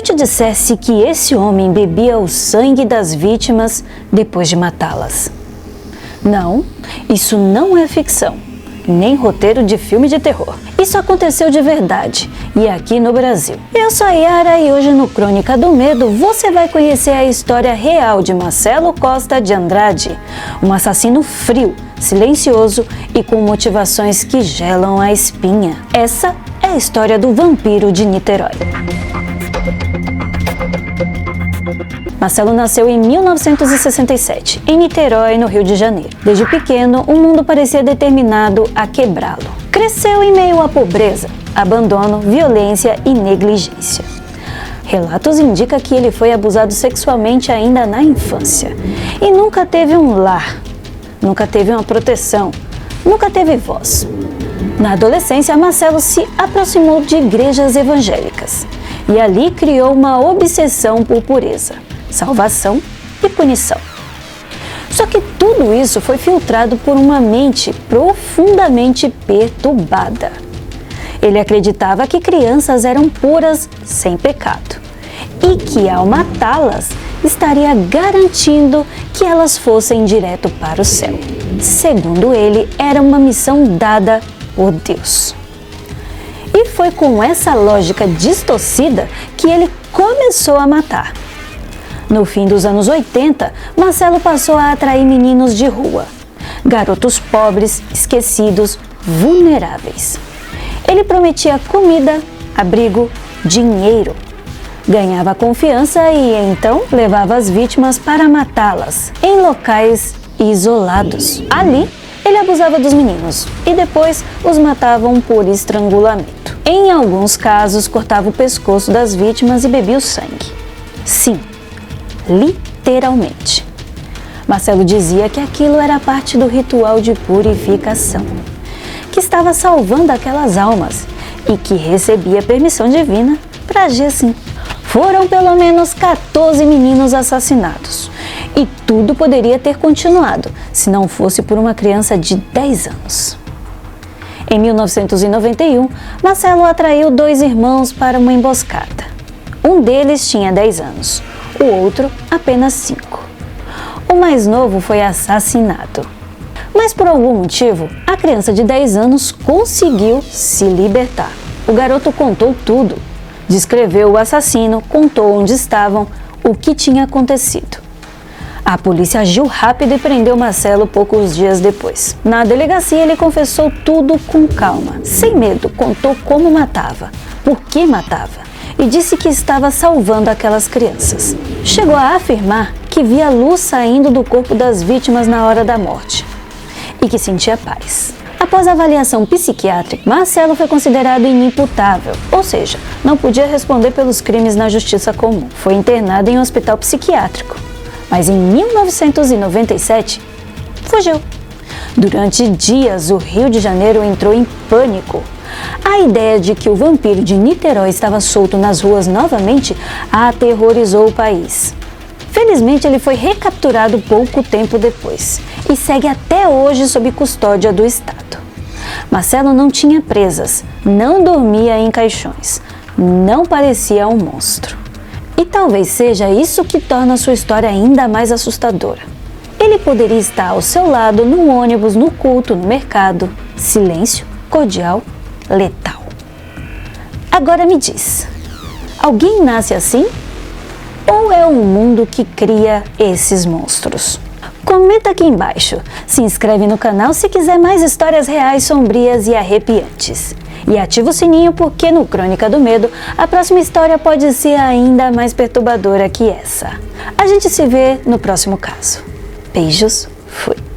eu te dissesse que esse homem bebia o sangue das vítimas depois de matá-las? Não, isso não é ficção, nem roteiro de filme de terror. Isso aconteceu de verdade, e aqui no Brasil. Eu sou a Yara e hoje no Crônica do Medo você vai conhecer a história real de Marcelo Costa de Andrade, um assassino frio, silencioso e com motivações que gelam a espinha. Essa é a história do vampiro de Niterói. Marcelo nasceu em 1967, em Niterói, no Rio de Janeiro. Desde pequeno, o mundo parecia determinado a quebrá-lo. Cresceu em meio à pobreza, abandono, violência e negligência. Relatos indicam que ele foi abusado sexualmente ainda na infância e nunca teve um lar, nunca teve uma proteção, nunca teve voz. Na adolescência, Marcelo se aproximou de igrejas evangélicas e ali criou uma obsessão por pureza, salvação e punição. Só que tudo isso foi filtrado por uma mente profundamente perturbada. Ele acreditava que crianças eram puras sem pecado e que ao matá-las estaria garantindo que elas fossem direto para o céu. Segundo ele, era uma missão dada por Deus. E foi com essa lógica distorcida que ele começou a matar. No fim dos anos 80, Marcelo passou a atrair meninos de rua, garotos pobres, esquecidos, vulneráveis. Ele prometia comida, abrigo, dinheiro. Ganhava confiança e então levava as vítimas para matá-las em locais isolados. Ali, ele abusava dos meninos e depois os matavam por estrangulamento. Em alguns casos, cortava o pescoço das vítimas e bebia o sangue. Sim, literalmente. Marcelo dizia que aquilo era parte do ritual de purificação, que estava salvando aquelas almas e que recebia permissão divina para agir assim. Foram pelo menos 14 meninos assassinados e tudo poderia ter continuado se não fosse por uma criança de 10 anos. Em 1991, Marcelo atraiu 2 irmãos para uma emboscada. Um deles tinha 10 anos, o outro apenas 5. O mais novo foi assassinado. Mas por algum motivo, a criança de 10 anos conseguiu se libertar. O garoto contou tudo. Descreveu o assassino, contou onde estavam, o que tinha acontecido. A polícia agiu rápido e prendeu Marcelo poucos dias depois. Na delegacia, ele confessou tudo com calma, sem medo, contou como matava, por que matava e disse que estava salvando aquelas crianças. Chegou a afirmar que via luz saindo do corpo das vítimas na hora da morte e que sentia paz. Após a avaliação psiquiátrica, Marcelo foi considerado inimputável, ou seja, não podia responder pelos crimes na justiça comum. Foi internado em um hospital psiquiátrico, mas em 1997, fugiu. Durante dias, o Rio de Janeiro entrou em pânico. A ideia de que o vampiro de Niterói estava solto nas ruas novamente aterrorizou o país. Felizmente, ele foi recapturado pouco tempo depois e segue até hoje sob custódia do Estado. Marcelo não tinha presas, não dormia em caixões, não parecia um monstro. E talvez seja isso que torna sua história ainda mais assustadora. Ele poderia estar ao seu lado no ônibus, no culto, no mercado. Silêncio, cordial, letal. Agora me diz, alguém nasce assim? Ou é o mundo que cria esses monstros? Comenta aqui embaixo, se inscreve no canal se quiser mais histórias reais, sombrias e arrepiantes. E ativa o sininho porque no Crônica do Medo a próxima história pode ser ainda mais perturbadora que essa. A gente se vê no próximo caso. Beijos, fui!